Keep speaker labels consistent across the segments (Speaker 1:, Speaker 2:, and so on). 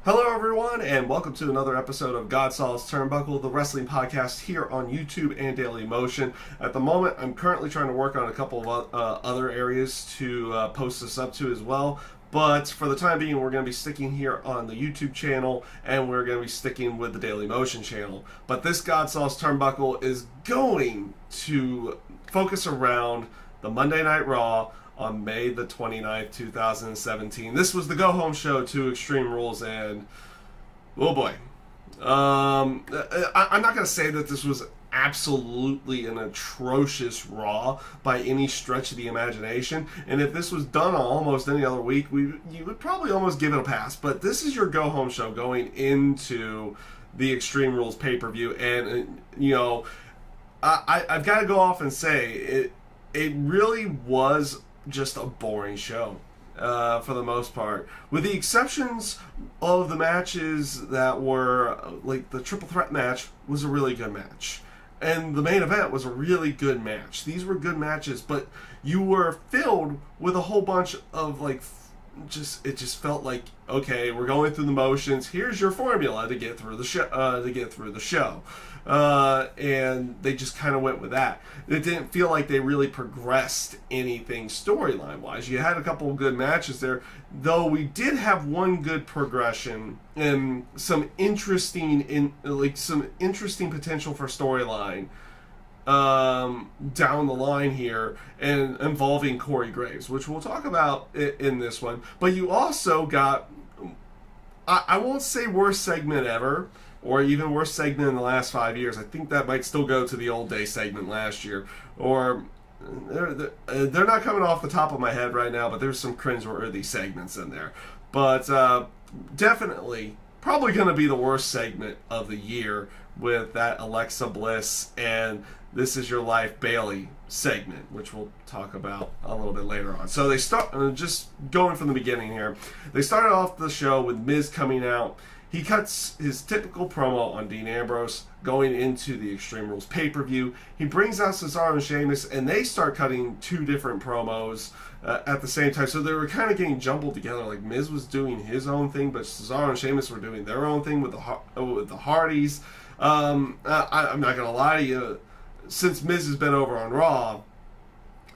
Speaker 1: Hello, everyone, and welcome to another episode of GodSaw's Turnbuckle, the wrestling podcast here on YouTube and Daily Motion. At the moment, I'm currently trying to work on a couple of other areas to post this up to as well. But for the time being, we're going to be sticking here on the YouTube channel, and we're going to be sticking with the Daily Motion channel. But this GodSaw's Turnbuckle is going to focus around the Monday Night Raw on May the 29th, 2017. This was the go-home show to Extreme Rules, and oh boy. I'm not going to say that this was absolutely an atrocious Raw by any stretch of the imagination, and if this was done on almost any other week, you would probably almost give it a pass, but this is your go-home show going into the Extreme Rules pay-per-view, and, I've got to go off and say, it really was just a boring show for the most part, with the exceptions of the matches that were like the triple threat match was a really good match, and the main event was a really good match. These were good matches, but you were filled with a whole bunch of it just felt like, okay, we're going through the motions. Here's your formula to get through the show. And they just kind of went with that. It didn't feel like they really progressed anything storyline wise. You had a couple of good matches there, though. We did have one good progression and some interesting potential for storyline down the line here, and involving Corey Graves, which we'll talk about in this one. But you also got, I won't say worst segment ever, or even worst segment in the last 5 years. I think that might still go to the old day segment last year, or they're not coming off the top of my head right now, but there's some cringeworthy segments in there. But definitely, probably going to be the worst segment of the year, with that Alexa Bliss and This Is Your Life Bailey segment, which we'll talk about a little bit later on. So they start, just going from the beginning here, they started off the show with Miz coming out. He cuts his typical promo on Dean Ambrose going into the Extreme Rules pay-per-view. He brings out Cesaro and Sheamus, and they start cutting two different promos at the same time. So they were kind of getting jumbled together. Like, Miz was doing his own thing, but Cesaro and Sheamus were doing their own thing with the Hardys. I'm not going to lie to you. Since Miz has been over on Raw,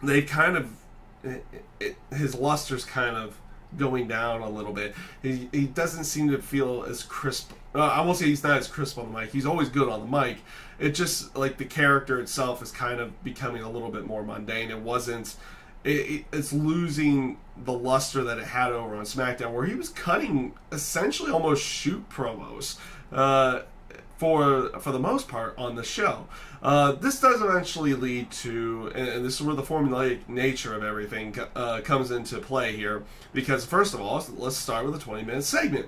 Speaker 1: they kind of, his luster's kind of going down a little bit. He doesn't seem to feel as crisp. I won't say he's not as crisp on the mic. He's always good on the mic. It just, like, the character itself is kind of becoming a little bit more mundane. It's losing the luster that it had over on SmackDown, where he was cutting essentially almost shoot promos for the most part on the show. This does eventually lead to, and this is where the formulaic nature of everything comes into play here, because first of all, let's start with a 20-minute segment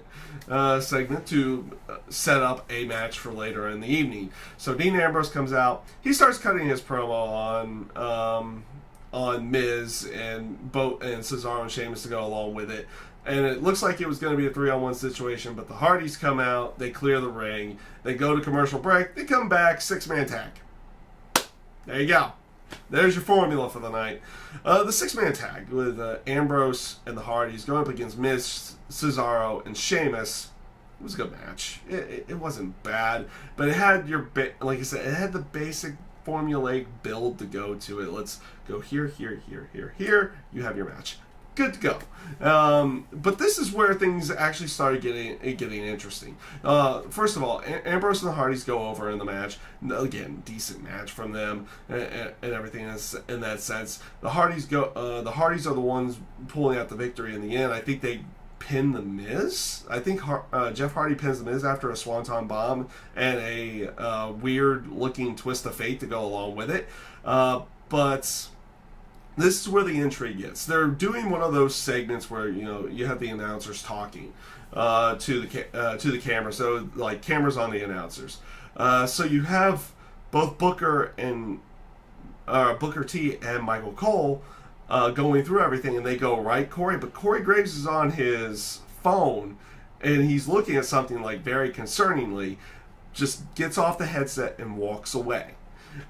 Speaker 1: to set up a match for later in the evening. So Dean Ambrose comes out, he starts cutting his promo on Miz and Cesaro and Sheamus to go along with it. And it looks like it was going to be a 3-on-1 situation, but the Hardys come out, they clear the ring, they go to commercial break, they come back, 6-man tag. There you go. There's your formula for the night. The 6-man tag with Ambrose and the Hardys going up against Miz, Cesaro, and Sheamus. It was a good match. It wasn't bad, but it had like I said, it had the basic formulaic build to go to it. Let's go here, here, here, here, here. You have your match. Good to go. But this is where things actually started getting interesting. First of all, Ambrose and the Hardys go over in the match. Again, decent match from them and everything in that sense. The Hardys are the ones pulling out the victory in the end. I think they pin the Miz. I think Jeff Hardy pins the Miz after a Swanton Bomb and a weird looking twist of fate to go along with it. But this is where the intrigue gets. They're doing one of those segments where you have the announcers talking to the camera. So, like, cameras on the announcers. So you have both Booker T and Michael Cole going through everything, and they go, right, Corey? But Corey Graves is on his phone, and he's looking at something, like, very concerningly, just gets off the headset and walks away.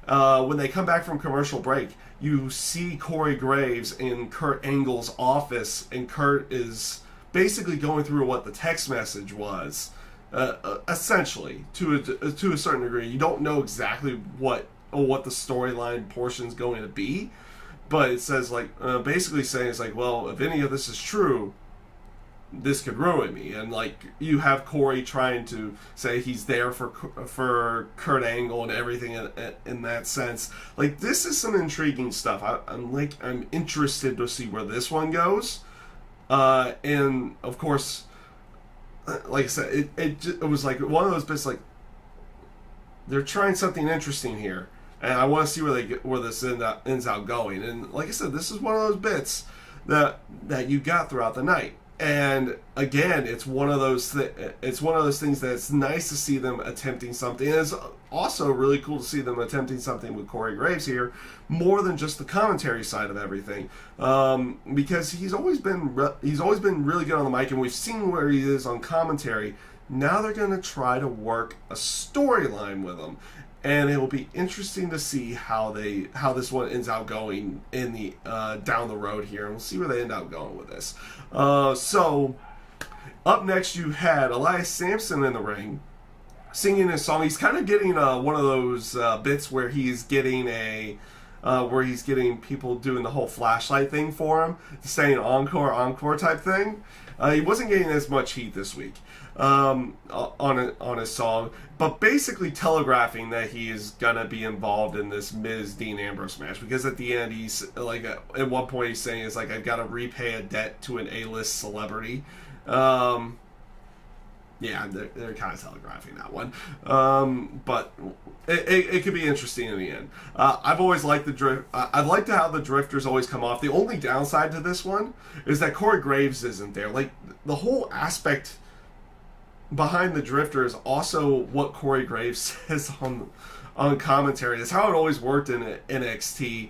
Speaker 1: When they come back from commercial break, you see Corey Graves in Kurt Angle's office, and Kurt is basically going through what the text message was, essentially to a certain degree. You don't know exactly what the storyline portion is going to be, but it says like basically saying it's like, well, if any of this is true, this could ruin me. And like you have Corey trying to say he's there for Kurt Angle and everything in that sense. Like, this is some intriguing stuff. I'm interested to see where this one goes. And of course, like I said, it was like one of those bits like they're trying something interesting here, and I want to see where this ends out going. And like I said, this is one of those bits that you got throughout the night. And again, it's one of those things that it's nice to see them attempting something. And it's also really cool to see them attempting something with Corey Graves here, more than just the commentary side of everything, because he's always been really good on the mic, and we've seen where he is on commentary. Now they're going to try to work a storyline with him, and it will be interesting to see how this one ends out going in the down the road here, and we'll see where they end up going with this. So up next, you had Elias Sampson in the ring singing his song. He's kind of getting one of those bits where he's getting people doing the whole flashlight thing for him, saying encore type thing. He wasn't getting as much heat this week on his song, but basically telegraphing that he is gonna be involved in this Miz Dean Ambrose match, because at the end he's like, at one point he's saying it's like, I've got to repay a debt to an A-list celebrity. Yeah, they're kind of telegraphing that one, but it could be interesting in the end. I've always liked the drift. I've liked how the drifters always come off. The only downside to this one is that Corey Graves isn't there. Like, the whole aspect behind the drifter is also what Corey Graves says on commentary. That's how it always worked in NXT.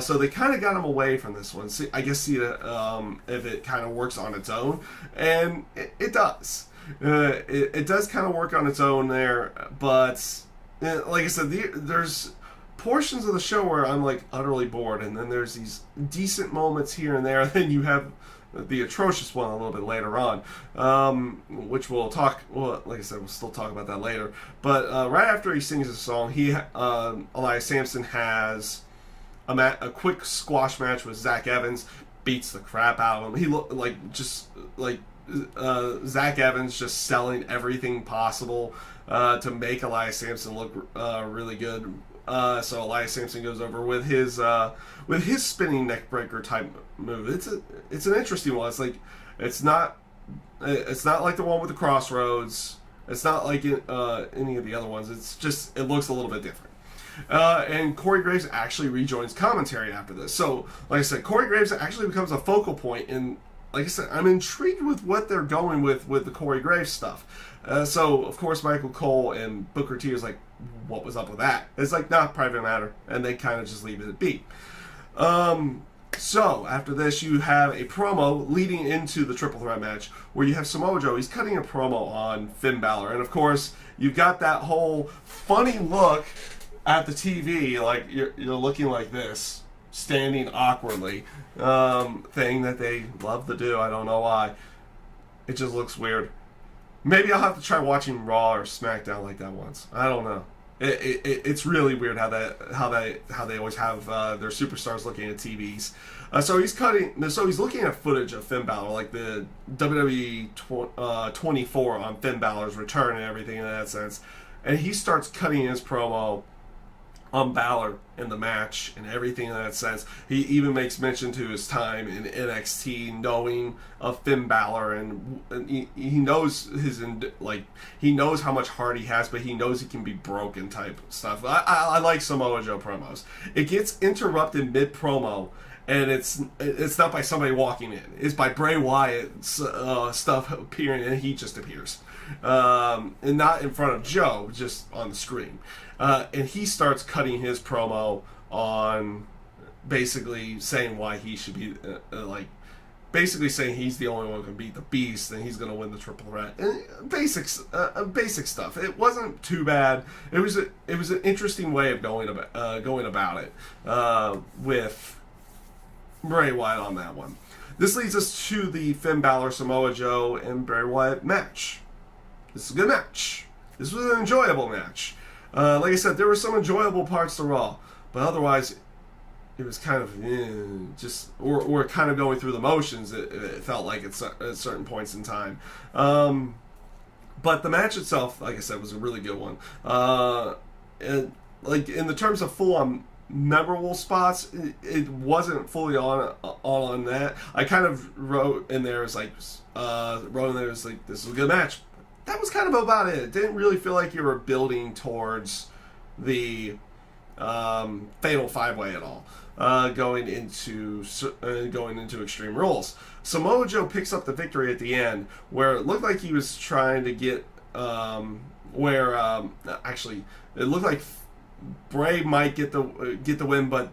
Speaker 1: So they kind of got him away from this one. See if it kind of works on its own, and it does. It does kind of work on its own there, but like I said, there's portions of the show where I'm like utterly bored, and then there's these decent moments here and there. Then you have the atrocious one a little bit later on, which we'll talk. Well, like I said, we'll still talk about that later. But right after he sings his song, Elias Sampson has a quick squash match with Zach Evans, beats the crap out of him. He looked like Zach Evans just selling everything possible to make Elias Sampson look really good. So Elias Sampson goes over with his spinning neckbreaker type move. It's an interesting one. It's like it's not like the one with the crossroads. It's not like any of the other ones. It's just, it looks a little bit different. And Corey Graves actually rejoins commentary after this. So, like I said, Corey Graves actually becomes a focal point. And like I said, I'm intrigued with what they're going with the Corey Graves stuff. So, of course, Michael Cole and Booker T is like, what was up with that? It's like, not private matter. And they kind of just leave it be. So, after this, you have a promo leading into the triple threat match where you have Samoa Joe. He's cutting a promo on Finn Balor. And, of course, you've got that whole funny look at the TV, like you're looking like this, standing awkwardly, thing that they love to do. I don't know why. It just looks weird. Maybe I'll have to try watching Raw or SmackDown like that once. I don't know. It's really weird how they always have their superstars looking at TVs. So he's looking at footage of Finn Balor, like the WWE 24 on Finn Balor's return and everything in that sense, and he starts cutting his promo on Balor in the match and everything in that sense. He even makes mention to his time in NXT, knowing of Finn Balor, and he knows he knows how much heart he has, but he knows he can be broken type stuff. I like Samoa Joe promos. It gets interrupted mid promo, and it's not by somebody walking in. It's by Bray Wyatt's stuff appearing, and he just appears, and not in front of Joe, just on the screen. And he starts cutting his promo on basically saying why he should be basically saying he's the only one who can beat the Beast and he's going to win the triple threat. And basic stuff. It wasn't too bad. It was an interesting way of going about it with Bray Wyatt on that one. this leads us to the Finn Balor, Samoa Joe, and Bray Wyatt match. This is a good match. This was an enjoyable match. Like I said, there were some enjoyable parts to Raw, but otherwise, it was kind of just we're kind of going through the motions. It felt like at certain points in time. But the match itself, like I said, was a really good one. And like in the terms of full-on memorable spots, it wasn't fully on that. I kind of wrote in there as like this is a good match. That was kind of about it. It didn't really feel like you were building towards the Fatal 5-Way at all. Going into Extreme Rules. Samoa Joe picks up the victory at the end, where it looked like he was trying to get actually it looked like Bray might get the win, but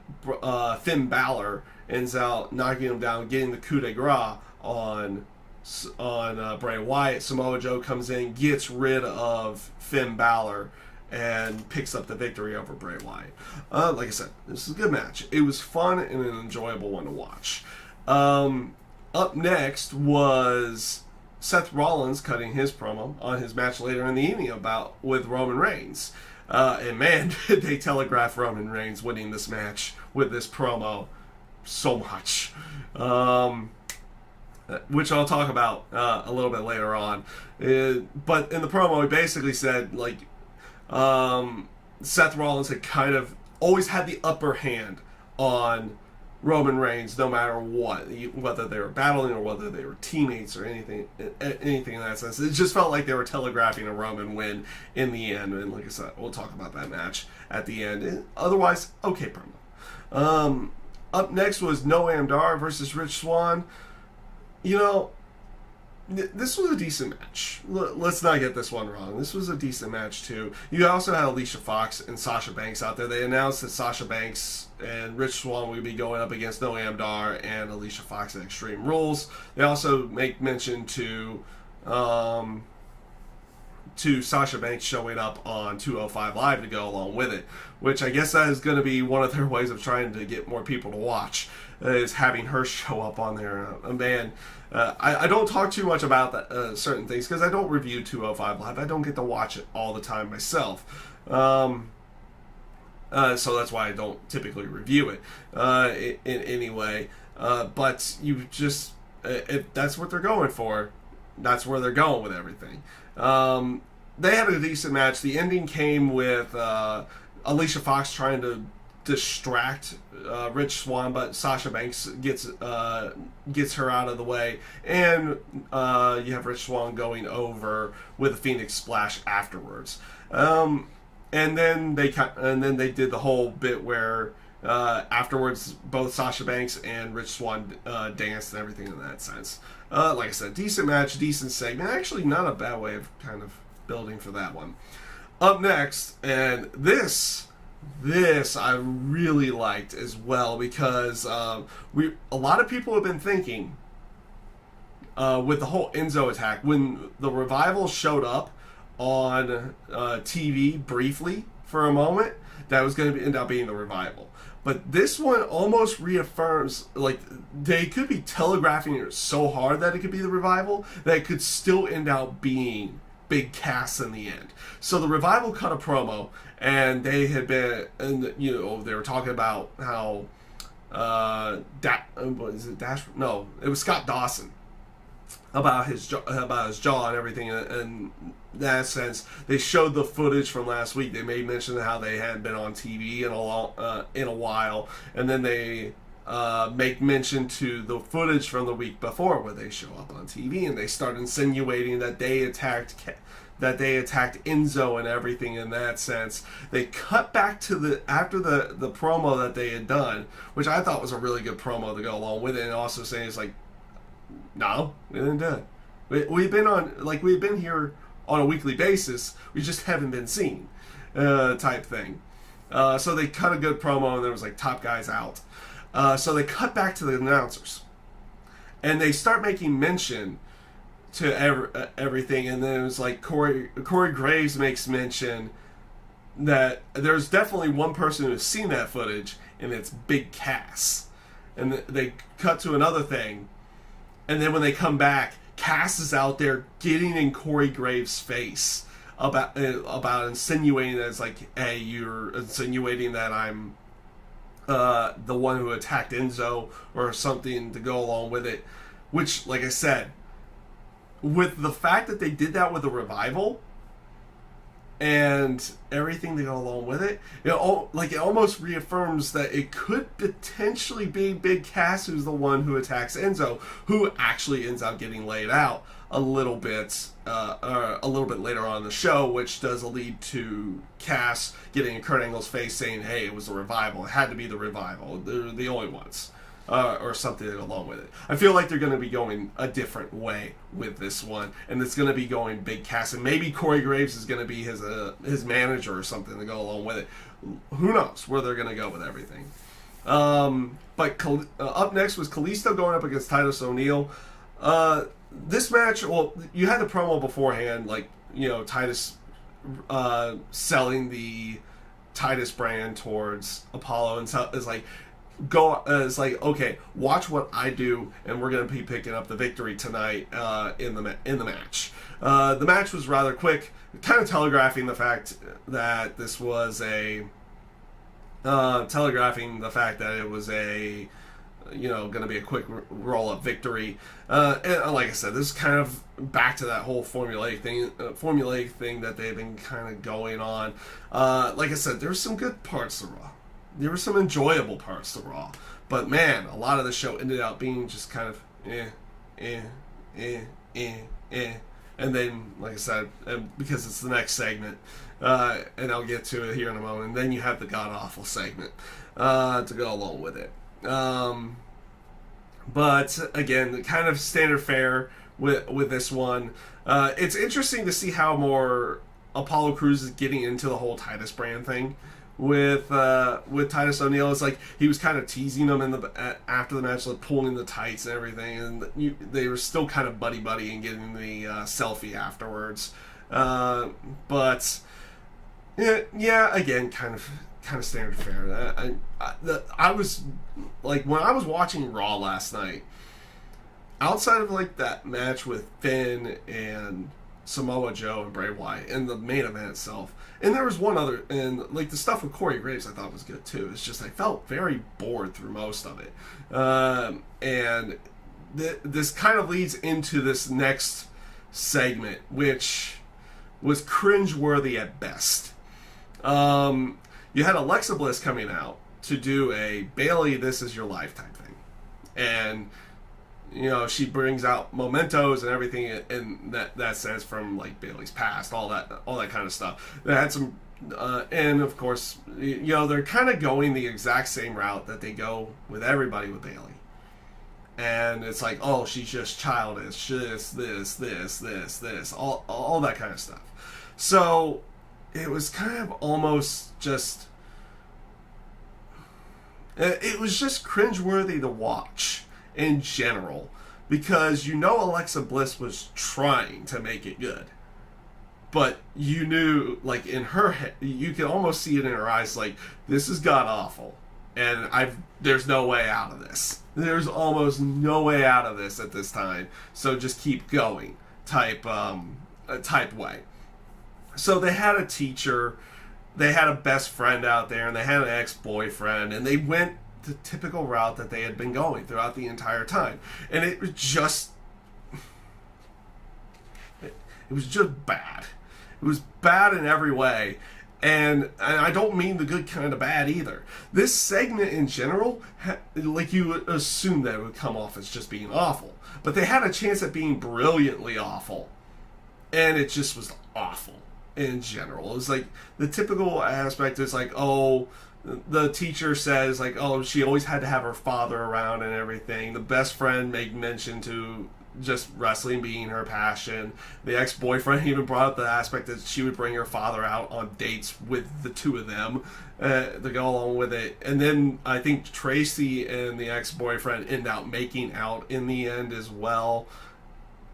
Speaker 1: Finn Balor ends out knocking him down, getting the coup de grace on Bray Wyatt. Samoa Joe comes in, gets rid of Finn Balor, and picks up the victory over Bray Wyatt. Like I said, this is a good match. It was fun and an enjoyable one to watch. Up next was Seth Rollins cutting his promo on his match later in the evening with Roman Reigns. And man, did they telegraph Roman Reigns winning this match with this promo so much. Which I'll talk about a little bit later on. But in the promo, he basically said, like, Seth Rollins had kind of always had the upper hand on Roman Reigns, no matter what, whether they were battling or whether they were teammates or anything in that sense. It just felt like they were telegraphing a Roman win in the end. And like I said, we'll talk about that match at the end. Otherwise, okay promo. Up next was Noam Dar versus Rich Swann. You know, this was a decent match. Let's not get this one wrong. This was a decent match, too. You also had Alicia Fox and Sasha Banks out there. They announced that Sasha Banks and Rich Swann would be going up against Noam Dar and Alicia Fox at Extreme Rules. They also make mention to Sasha Banks showing up on 205 Live to go along with it, which I guess that is going to be one of their ways of trying to get more people to watch, is having her show up on there. Man, I don't talk too much about that, certain things because I don't review 205 Live. I don't get to watch it all the time myself. So that's why I don't typically review it in any way. But you just, if that's what they're going for, that's where they're going with everything. They had a decent match. The ending came with Alicia Fox trying to distract Rich Swann, but Sasha Banks gets her out of the way, and you have Rich Swann going over with a Phoenix Splash afterwards. And then they did the whole bit where afterwards both Sasha Banks and Rich Swann danced and everything in that sense. Like I said, decent match, decent segment. Actually, not a bad way of kind of building for that one. Up next, and this I really liked as well, because a lot of people have been thinking with the whole Enzo attack, when the Revival showed up on TV briefly for a moment, that was going to end up being the Revival. But this one almost reaffirms, like, they could be telegraphing it so hard that it could be the Revival, that it could still end up being Big Cass in the end. So the Revival cut a promo, and they had been, and they were talking about how, it was Scott Dawson, about his jaw and everything. In that sense, they showed the footage from last week. They made mention of how they hadn't been on TV in a while, and then they make mention to the footage from the week before where they show up on TV, and they start insinuating that they attacked Enzo and everything in that sense. They cut back to after the promo that they had done, which I thought was a really good promo to go along with it, and also saying it's like, no, we didn't do it. We've been here on a weekly basis. We just haven't been seen, type thing. So they cut a good promo, and there was like top guys out. So they cut back to the announcers, and they start making mention to everything. And then it was like Corey Graves makes mention that there's definitely one person who's seen that footage, and it's Big Cass. And they cut to another thing And then when they come back, Cass is out there getting in Corey Graves' face about insinuating that it's like, hey, you're insinuating that I'm the one who attacked Enzo or something to go along with it. Which, like I said, with the fact that they did that with the Revival and everything to go along with it, it almost reaffirms that it could potentially be Big Cass who's the one who attacks Enzo, who actually ends up getting laid out a little bit later on in the show, which does lead to Cass getting in Kurt Angle's face saying, hey, it was the Revival. It had to be the Revival. They're the only ones. Or something along with it. I feel like they're going to be going a different way with this one, and it's going to be going Big Cass, and maybe Corey Graves is going to be his manager or something to go along with it. Who knows where they're going to go with everything. But up next was Kalisto going up against Titus O'Neil. This match, well, you had the promo beforehand, like, you know, Titus selling the Titus brand towards Apollo, and so it's like, it's like, okay, watch what I do, and we're going to be picking up the victory tonight in the match. The match was rather quick, kind of telegraphing the fact that this was it was going to be a quick roll-up victory. And like I said, this is kind of back to that whole formulaic thing that they've been kind of going on. Like I said, there's some good parts to Raw. There were some enjoyable parts to Raw. But man, a lot of the show ended up being just kind of And then, like I said, because it's the next segment, and I'll get to it here in a moment, and then you have the god-awful segment to go along with it. But again, kind of standard fare with this one. It's interesting to see how more Apollo Crews is getting into the whole Titus brand thing with Titus O'Neil. It's like he was kind of teasing him after the match, like pulling the tights and everything, and they were still kind of buddy and getting the selfie afterwards. But yeah, again, kind of standard fare. I was like, when I was watching Raw last night, outside of like that match with Finn and Samoa Joe and Bray Wyatt and the main event itself, and there was one other, and like the stuff with Corey Graves I thought was good too. It's just I felt very bored through most of it, and this kind of leads into this next segment, which was cringeworthy at best. You had Alexa Bliss coming out to do a Bayley "This Is Your Life" type thing, and you know, she brings out mementos and everything in that sense from like Bayley's past, all that kind of stuff. They had some, and of course, you know, they're kind of going the exact same route that they go with everybody with Bayley, and it's like, oh, she's just childish, this, all that kind of stuff. So it was kind of almost just, it was just cringeworthy to watch in general, because you know Alexa Bliss was trying to make it good, but you knew, like, in her head, you could almost see it in her eyes, like, this is god awful, and there's no way out of this. There's almost no way out of this at this time, so just keep going type way. So they had a teacher, they had a best friend out there, and they had an ex-boyfriend, and they went the typical route that they had been going throughout the entire time, and it was just bad. It was bad in every way, and I don't mean the good kind of bad either. This segment in general, like, you would assume that it would come off as just being awful, but they had a chance at being brilliantly awful, and it just was awful in general. It was like the typical aspect is like, oh, the teacher says, like, oh, she always had to have her father around and everything. The best friend made mention to just wrestling being her passion. The ex-boyfriend even brought up the aspect that she would bring her father out on dates with the two of them to go along with it. And then I think Tracy and the ex-boyfriend end up making out in the end as well.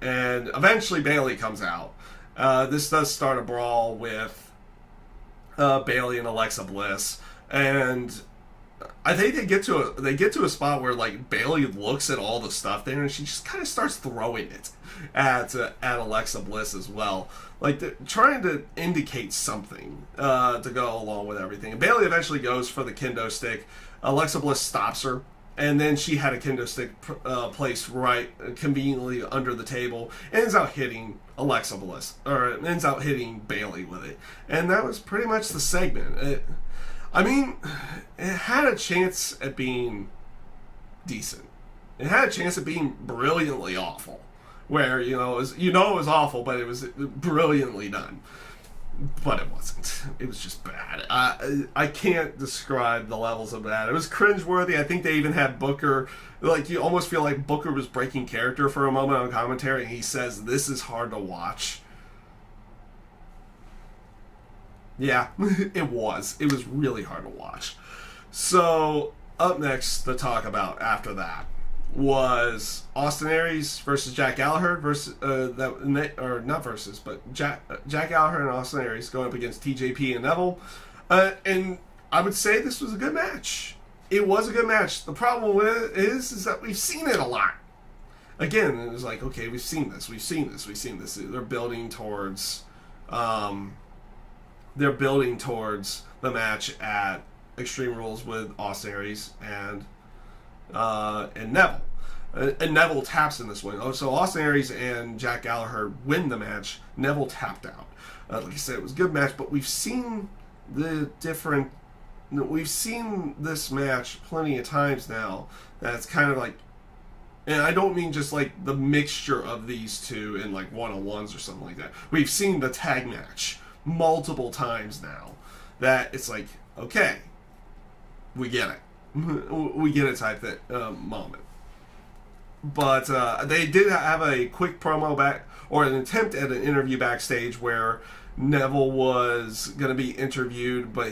Speaker 1: And eventually Bayley comes out. This does start a brawl with Bayley and Alexa Bliss. And I think they get to a spot where like Bayley looks at all the stuff there and she just kind of starts throwing it at Alexa Bliss as well, like trying to indicate something to go along with everything. And Bayley eventually goes for the kendo stick. Alexa Bliss stops her, and then she had a kendo stick placed right conveniently under the table, and ends out hitting Alexa Bliss, or ends out hitting Bayley with it. And that was pretty much the segment. I mean, it had a chance at being decent. It had a chance at being brilliantly awful, where it was awful, but it was brilliantly done. But it wasn't. It was just bad. I can't describe the levels of bad. It was cringeworthy. I think they even had Booker. Like, you almost feel like Booker was breaking character for a moment on commentary, and he says, "This is hard to watch." Yeah, it was. It was really hard to watch. So, up next to talk about after that was Austin Aries versus Jack Gallagher Jack Gallagher and Austin Aries going up against TJP and Neville. And I would say this was a good match. It was a good match. The problem with it is that we've seen it a lot. Again, it was like, okay, we've seen this. They're building towards the match at Extreme Rules with Austin Aries and Neville. And Neville taps in this one. So Austin Aries and Jack Gallagher win the match. Neville tapped out. Like I said, it was a good match, but we've seen this match plenty of times now. That's kind of like, and I don't mean just like the mixture of these two in like one-on-ones or something like that. We've seen the tag match multiple times now. That it's like, okay, we get it. We get it type moment. But they did have a quick promo back, or an attempt at an interview backstage where Neville was going to be interviewed, but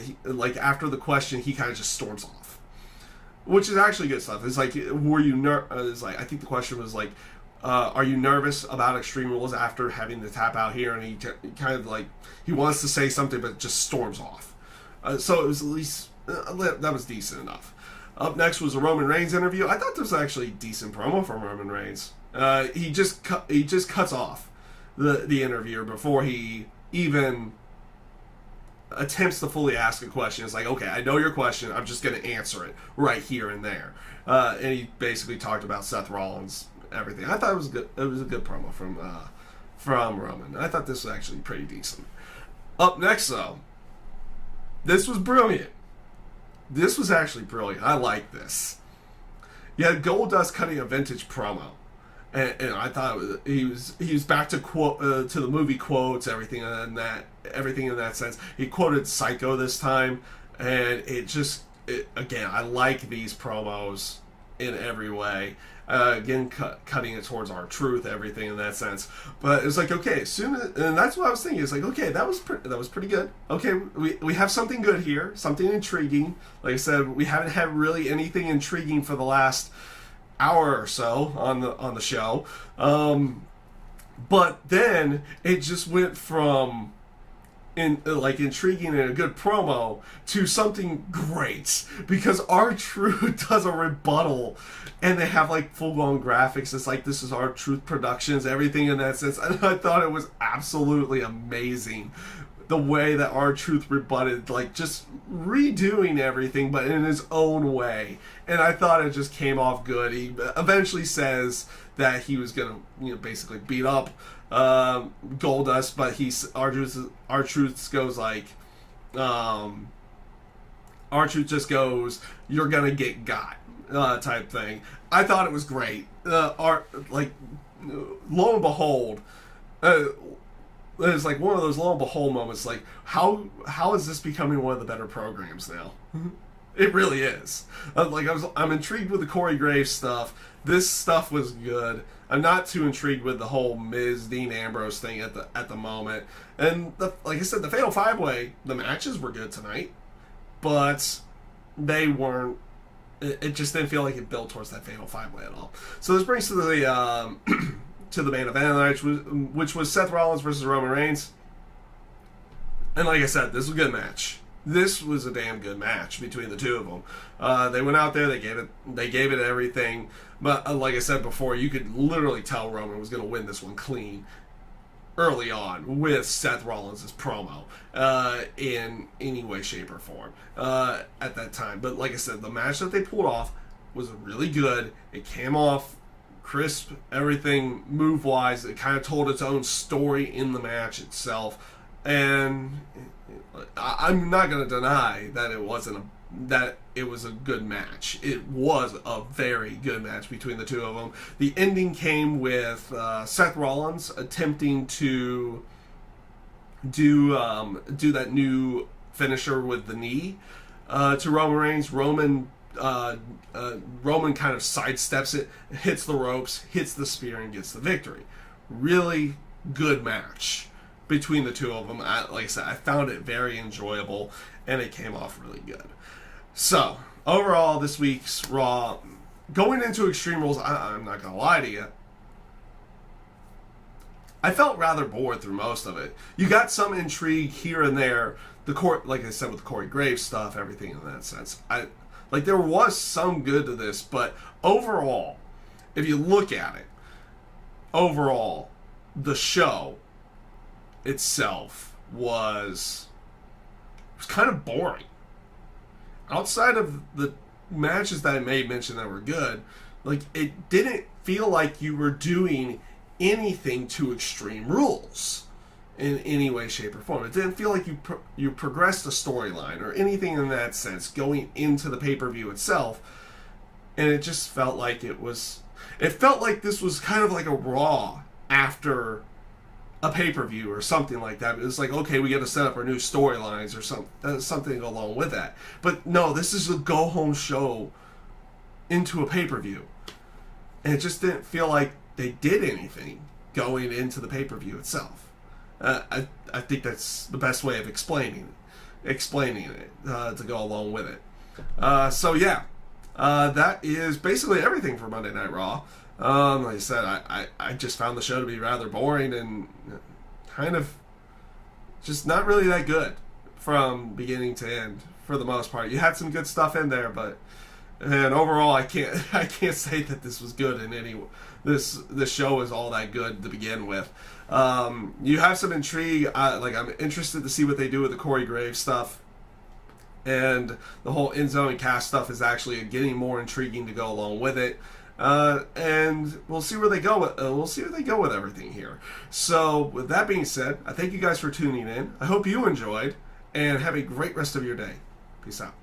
Speaker 1: after the question, he kind of just storms off, which is actually good stuff. It's like, were you I think the question was like, are you nervous about Extreme Rules after having the tap out here? And he kind of like, he wants to say something, but just storms off. So it was at least, that was decent enough. Up next was a Roman Reigns interview. I thought this was actually a decent promo from Roman Reigns. He just cuts off the interviewer before he even attempts to fully ask a question. It's like, okay, I know your question. I'm just going to answer it right here and there. And he basically talked about Seth Rollins, everything. I thought it was good. It was a good promo from Roman. I thought this was actually pretty decent. Up next, though, this was brilliant. This was actually brilliant. I like this. You had Goldust cutting a vintage promo, and I thought he was back to to the movie quotes, everything in that sense. He quoted Psycho this time, and again, I like these promos in every way. Again, cutting it towards R-Truth, everything in that sense. But it's like, okay, and that's what I was thinking. It's like, okay, that was pretty good. Okay, we have something good here, something intriguing. Like I said, we haven't had really anything intriguing for the last hour or so on the show. But then it just went from intriguing and a good promo to something great, because R-Truth does a rebuttal and they have like full-on graphics. It's like, this is R-Truth Productions, everything in that sense. And I thought it was absolutely amazing the way that R-Truth rebutted, like just redoing everything but in his own way. And I thought it just came off good. He eventually says that he was gonna basically beat up Goldust, but R-Truth goes like, R-Truth just goes, "You're gonna get got," type thing. I thought it was great. Lo and behold, it's like one of those lo and behold moments. Like, how is this becoming one of the better programs now? It really is. I'm intrigued with the Corey Graves stuff. This stuff was good. I'm not too intrigued with the whole Miz Dean Ambrose thing at the moment. And like I said, the Fatal 5-Way, the matches were good tonight, but they weren't. It just didn't feel like it built towards that Fatal 5-Way at all. So this brings to the to the main event, which was Seth Rollins versus Roman Reigns. And like I said, this was a good match. this was a damn good match between the two of them. They went out there, they gave it everything. But like I said before, you could literally tell Roman was going to win this one clean early on with Seth Rollins' promo in any way, shape, or form at that time. But like I said, the match that they pulled off was really good. It came off crisp, everything move-wise. It kind of told its own story in the match itself. And I'm not going to deny that it was a good match. It was a very good match between the two of them. The ending came with Seth Rollins attempting to do that new finisher with the knee to Roman Reigns. Roman kind of sidesteps it, hits the ropes, hits the spear, and gets the victory. Really good match between the two of them. Like I said, I found it very enjoyable, and it came off really good. So, overall, this week's Raw, going into Extreme Rules, I'm not going to lie to you, I felt rather bored through most of it. You got some intrigue here and there. Like I said, with the Corey Graves stuff, everything in that sense. There was some good to this, but overall, if you look at it, overall, the show itself was kind of boring. Outside of the matches that I made mention that were good, it didn't feel like you were doing anything to Extreme Rules in any way, shape, or form. It didn't feel like you progressed a storyline or anything in that sense going into the pay-per-view itself, and it just felt like it felt like this was kind of like a Raw after a pay-per-view or something like that. It was like, okay, we got to set up our new storylines or something along with that. But no, this is a go-home show into a pay-per-view. And it just didn't feel like they did anything going into the pay-per-view itself. I think that's the best way of explaining it to go along with it. So yeah, that is basically everything for Monday Night Raw. Like I said, I just found the show to be rather boring and kind of just not really that good from beginning to end for the most part. You had some good stuff in there, and overall I can't say that this was good in any. This show is all that good to begin with. You have some intrigue. I'm interested to see what they do with the Corey Graves stuff, and the whole Enzo and Cass stuff is actually getting more intriguing to go along with it. And we'll see where they go with everything here. So with that being said, I thank you guys for tuning in. I hope you enjoyed, and have a great rest of your day. Peace out.